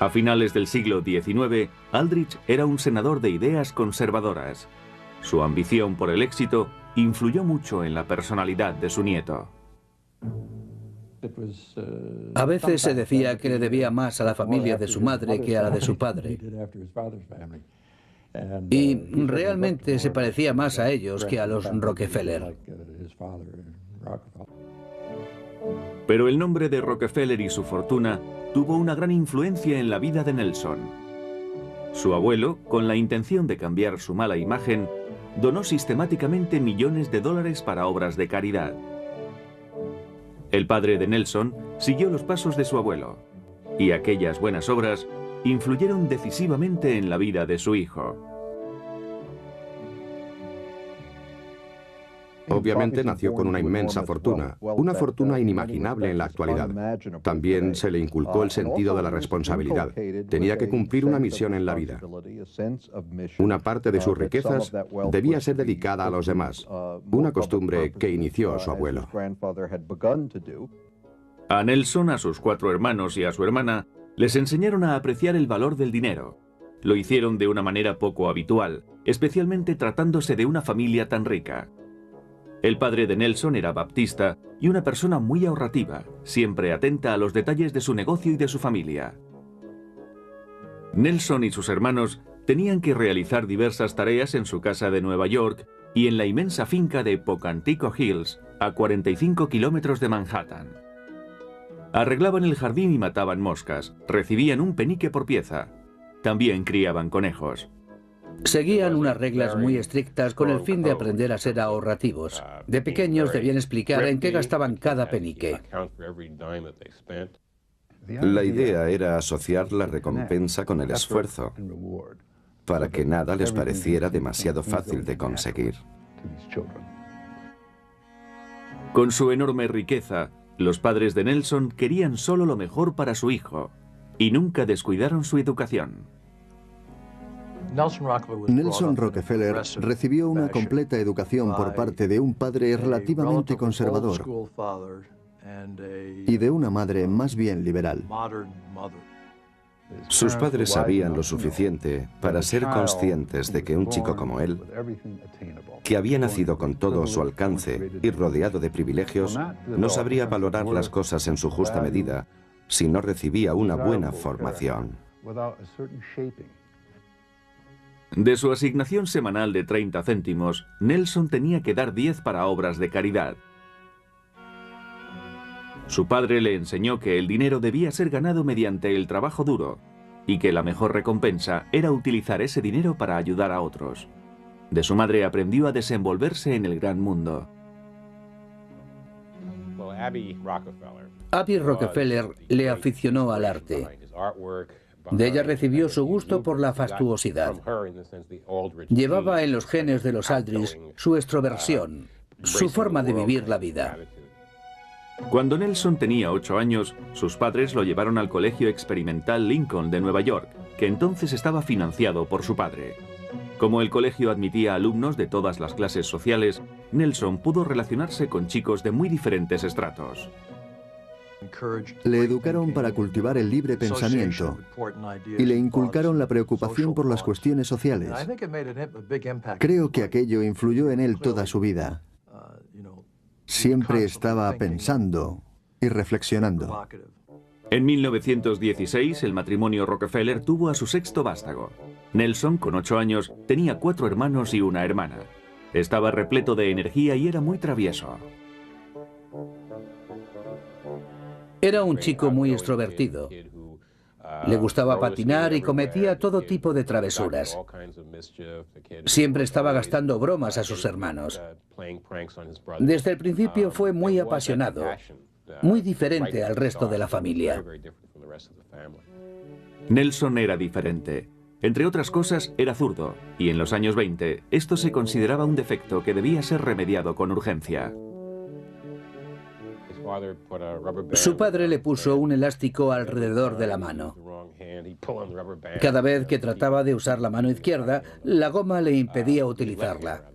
A finales del siglo XIX, Aldrich era un senador de ideas conservadoras. Su ambición por el éxito influyó mucho en la personalidad de su nieto. A veces se decía que le debía más a la familia de su madre que a la de su padre. Y realmente se parecía más a ellos que a los Rockefeller. Pero el nombre de Rockefeller y su fortuna tuvo una gran influencia en la vida de Nelson. Su abuelo, con la intención de cambiar su mala imagen, donó sistemáticamente millones de dólares para obras de caridad. El padre de Nelson siguió los pasos de su abuelo, y aquellas buenas obras influyeron decisivamente en la vida de su hijo. Obviamente nació con una inmensa fortuna, una fortuna inimaginable en la actualidad. También se le inculcó el sentido de la responsabilidad. Tenía que cumplir una misión en la vida. Una parte de sus riquezas debía ser dedicada a los demás, una costumbre que inició su abuelo. A Nelson, a sus 4 hermanos y a su hermana les enseñaron a apreciar el valor del dinero. Lo hicieron de una manera poco habitual, especialmente tratándose de una familia tan rica. El padre de Nelson era baptista y una persona muy ahorrativa, siempre atenta a los detalles de su negocio y de su familia. Nelson y sus hermanos tenían que realizar diversas tareas en su casa de Nueva York y en la inmensa finca de Pocantico Hills, a 45 kilómetros de Manhattan. Arreglaban el jardín y mataban moscas, recibían un penique por pieza. También criaban conejos. Seguían unas reglas muy estrictas con el fin de aprender a ser ahorrativos. De pequeños debían explicar en qué gastaban cada penique. La idea era asociar la recompensa con el esfuerzo, para que nada les pareciera demasiado fácil de conseguir. Con su enorme riqueza, los padres de Nelson querían solo lo mejor para su hijo y nunca descuidaron su educación. Nelson Rockefeller recibió una completa educación por parte de un padre relativamente conservador y de una madre más bien liberal. Sus padres sabían lo suficiente para ser conscientes de que un chico como él, que había nacido con todo a su alcance y rodeado de privilegios, no sabría valorar las cosas en su justa medida si no recibía una buena formación. De su asignación semanal de 30 céntimos, Nelson tenía que dar 10 para obras de caridad. Su padre le enseñó que el dinero debía ser ganado mediante el trabajo duro y que la mejor recompensa era utilizar ese dinero para ayudar a otros. De su madre aprendió a desenvolverse en el gran mundo. Abby Rockefeller le aficionó al arte. De ella recibió su gusto por la fastuosidad. Llevaba en los genes de los Aldrich su extroversión, su forma de vivir la vida. Cuando Nelson tenía 8 años, sus padres lo llevaron al Colegio Experimental Lincoln de Nueva York, que entonces estaba financiado por su padre. Como el colegio admitía alumnos de todas las clases sociales, Nelson pudo relacionarse con chicos de muy diferentes estratos. Le educaron para cultivar el libre pensamiento y le inculcaron la preocupación por las cuestiones sociales. Creo que aquello influyó en él toda su vida. Siempre estaba pensando y reflexionando. En 1916, el matrimonio Rockefeller tuvo a su 6º vástago. Nelson, con 8 años, tenía 4 hermanos y una hermana. Estaba repleto de energía y era muy travieso. Era un chico muy extrovertido. Le gustaba patinar y cometía todo tipo de travesuras. Siempre estaba gastando bromas a sus hermanos. Desde el principio fue muy apasionado, muy diferente al resto de la familia. Nelson era diferente. Entre otras cosas, era zurdo, y en los años 20 esto se consideraba un defecto que debía ser remediado con urgencia. Su padre le puso un elástico alrededor de la mano. Cada vez que trataba de usar la mano izquierda, la goma le impedía utilizarla.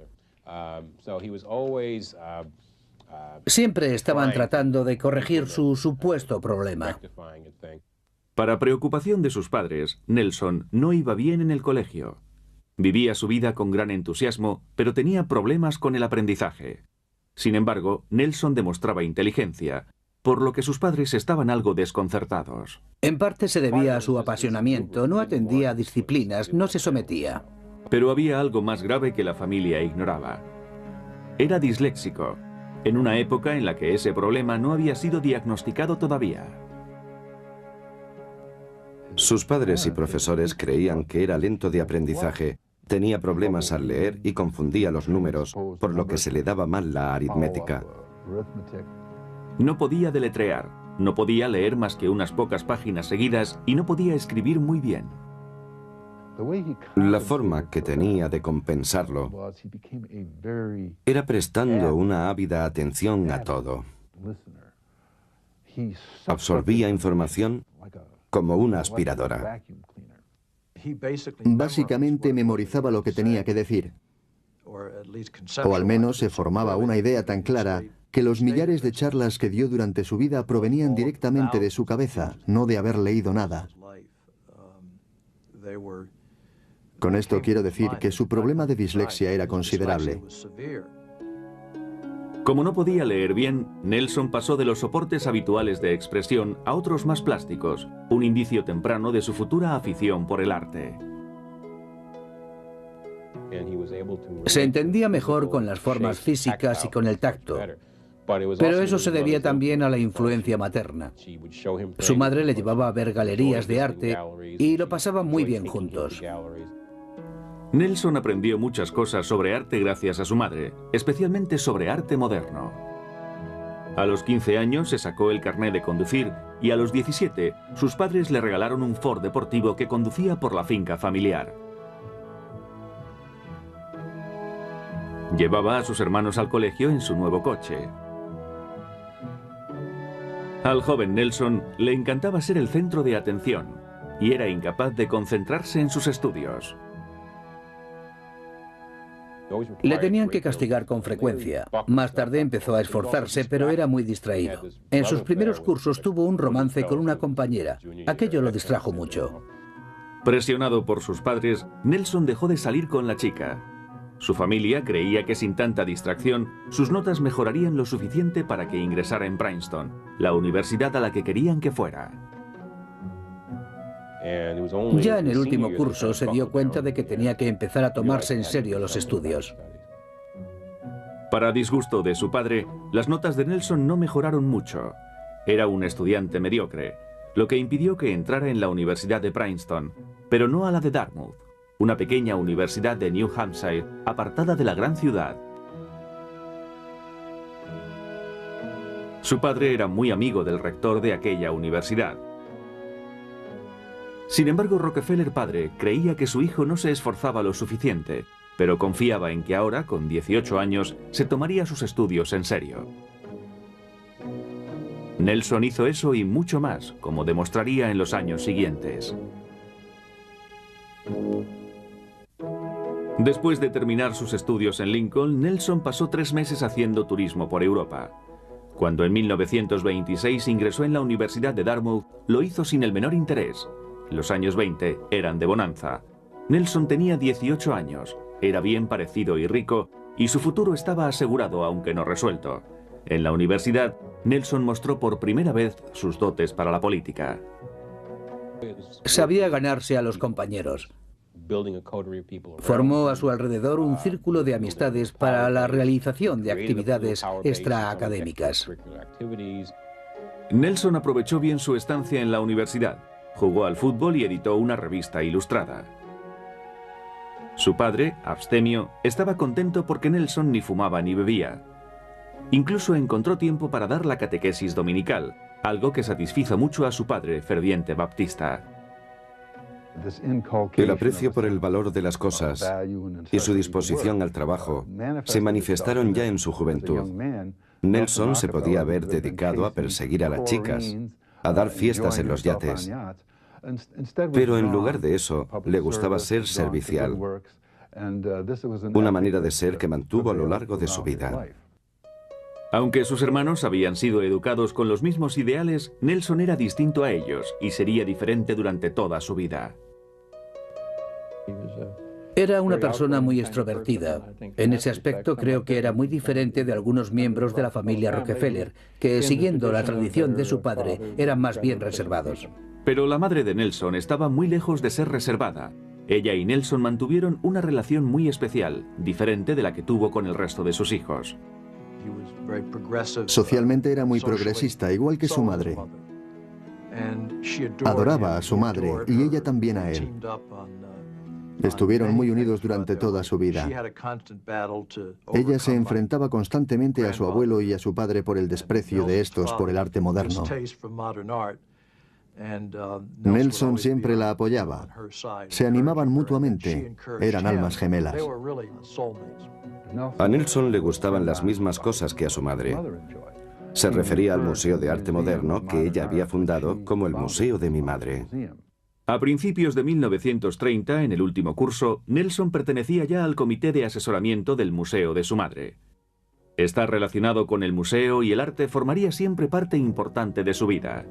Siempre estaban tratando de corregir su supuesto problema. Para preocupación de sus padres, Nelson no iba bien en el colegio. Vivía su vida con gran entusiasmo, pero tenía problemas con el aprendizaje. Sin embargo, Nelson demostraba inteligencia, por lo que sus padres estaban algo desconcertados. En parte se debía a su apasionamiento, no atendía a disciplinas, no se sometía. Pero había algo más grave que la familia ignoraba. Era disléxico, en una época en la que ese problema no había sido diagnosticado todavía. Sus padres y profesores creían que era lento de aprendizaje, tenía problemas al leer y confundía los números, por lo que se le daba mal la aritmética. No podía deletrear, no podía leer más que unas pocas páginas seguidas y no podía escribir muy bien. La forma que tenía de compensarlo era prestando una ávida atención a todo. Absorbía información como una aspiradora. Básicamente memorizaba lo que tenía que decir. O al menos se formaba una idea tan clara que los millares de charlas que dio durante su vida provenían directamente de su cabeza, no de haber leído nada. Con esto quiero decir que su problema de dislexia era considerable. Como no podía leer bien, Nelson pasó de los soportes habituales de expresión a otros más plásticos, un indicio temprano de su futura afición por el arte. Se entendía mejor con las formas físicas y con el tacto, pero eso se debía también a la influencia materna. Su madre le llevaba a ver galerías de arte y lo pasaban muy bien juntos. Nelson aprendió muchas cosas sobre arte gracias a su madre, especialmente sobre arte moderno. A los 15 años se sacó el carné de conducir y a los 17 sus padres le regalaron un Ford deportivo que conducía por la finca familiar. Llevaba a sus hermanos al colegio en su nuevo coche. Al joven Nelson le encantaba ser el centro de atención y era incapaz de concentrarse en sus estudios. Le tenían que castigar con frecuencia. Más tarde empezó a esforzarse, pero era muy distraído. En sus primeros cursos tuvo un romance con una compañera. Aquello lo distrajo mucho. Presionado por sus padres, Nelson dejó de salir con la chica. Su familia creía que sin tanta distracción, sus notas mejorarían lo suficiente para que ingresara en Princeton, la universidad a la que querían que fuera. Ya en el último curso se dio cuenta de que tenía que empezar a tomarse en serio los estudios. Para disgusto de su padre, las notas de Nelson no mejoraron mucho. Era un estudiante mediocre, lo que impidió que entrara en la Universidad de Princeton, pero no a la de Dartmouth, una pequeña universidad de New Hampshire, apartada de la gran ciudad. Su padre era muy amigo del rector de aquella universidad. Sin embargo, Rockefeller padre creía que su hijo no se esforzaba lo suficiente, pero confiaba en que ahora, con 18 años, se tomaría sus estudios en serio. Nelson hizo eso y mucho más, como demostraría en los años siguientes. Después de terminar sus estudios en Lincoln, Nelson pasó 3 meses haciendo turismo por Europa. Cuando en 1926 ingresó en la Universidad de Dartmouth, lo hizo sin el menor interés. Los años 20 eran de bonanza. Nelson tenía 18 años, era bien parecido y rico, y su futuro estaba asegurado aunque no resuelto. En la universidad, Nelson mostró por primera vez sus dotes para la política. Sabía ganarse a los compañeros. Formó a su alrededor un círculo de amistades para la realización de actividades extraacadémicas. Nelson aprovechó bien su estancia en la universidad. Jugó al fútbol y editó una revista ilustrada. Su padre, abstemio, estaba contento porque Nelson ni fumaba ni bebía. Incluso encontró tiempo para dar la catequesis dominical, algo que satisfizo mucho a su padre, ferviente baptista. El aprecio por el valor de las cosas y su disposición al trabajo se manifestaron ya en su juventud. Nelson se podía haber dedicado a perseguir a las chicas, a dar fiestas en los yates. Pero en lugar de eso, le gustaba ser servicial, una manera de ser que mantuvo a lo largo de su vida. Aunque sus hermanos habían sido educados con los mismos ideales, Nelson era distinto a ellos y sería diferente durante toda su vida. Era una persona muy extrovertida. En ese aspecto creo que era muy diferente de algunos miembros de la familia Rockefeller, que siguiendo la tradición de su padre eran más bien reservados. Pero la madre de Nelson estaba muy lejos de ser reservada. Ella y Nelson mantuvieron una relación muy especial, diferente de la que tuvo con el resto de sus hijos. Socialmente era muy progresista, igual que su madre. Adoraba a su madre y ella también a él. Estuvieron muy unidos durante toda su vida. Ella se enfrentaba constantemente a su abuelo y a su padre por el desprecio de estos por el arte moderno. Nelson siempre la apoyaba. Se animaban mutuamente. Eran almas gemelas. A Nelson le gustaban las mismas cosas que a su madre. Se refería al Museo de Arte Moderno que ella había fundado como el Museo de mi madre. A principios de 1930, en el último curso, Nelson pertenecía ya al comité de asesoramiento del museo de su madre. Estar relacionado con el museo y el arte formaría siempre parte importante de su vida.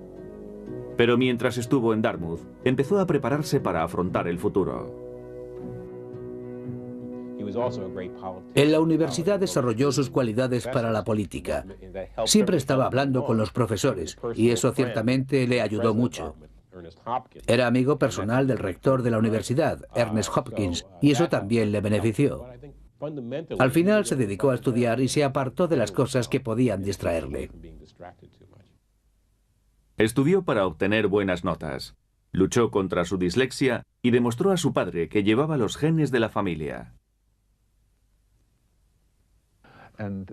Pero mientras estuvo en Dartmouth, empezó a prepararse para afrontar el futuro. En la universidad desarrolló sus cualidades para la política. Siempre estaba hablando con los profesores y eso ciertamente le ayudó mucho. Era amigo personal del rector de la universidad, Ernest Hopkins, y eso también le benefició. Al final se dedicó a estudiar y se apartó de las cosas que podían distraerle. Estudió para obtener buenas notas, luchó contra su dislexia y demostró a su padre que llevaba los genes de la familia.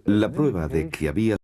La prueba de que había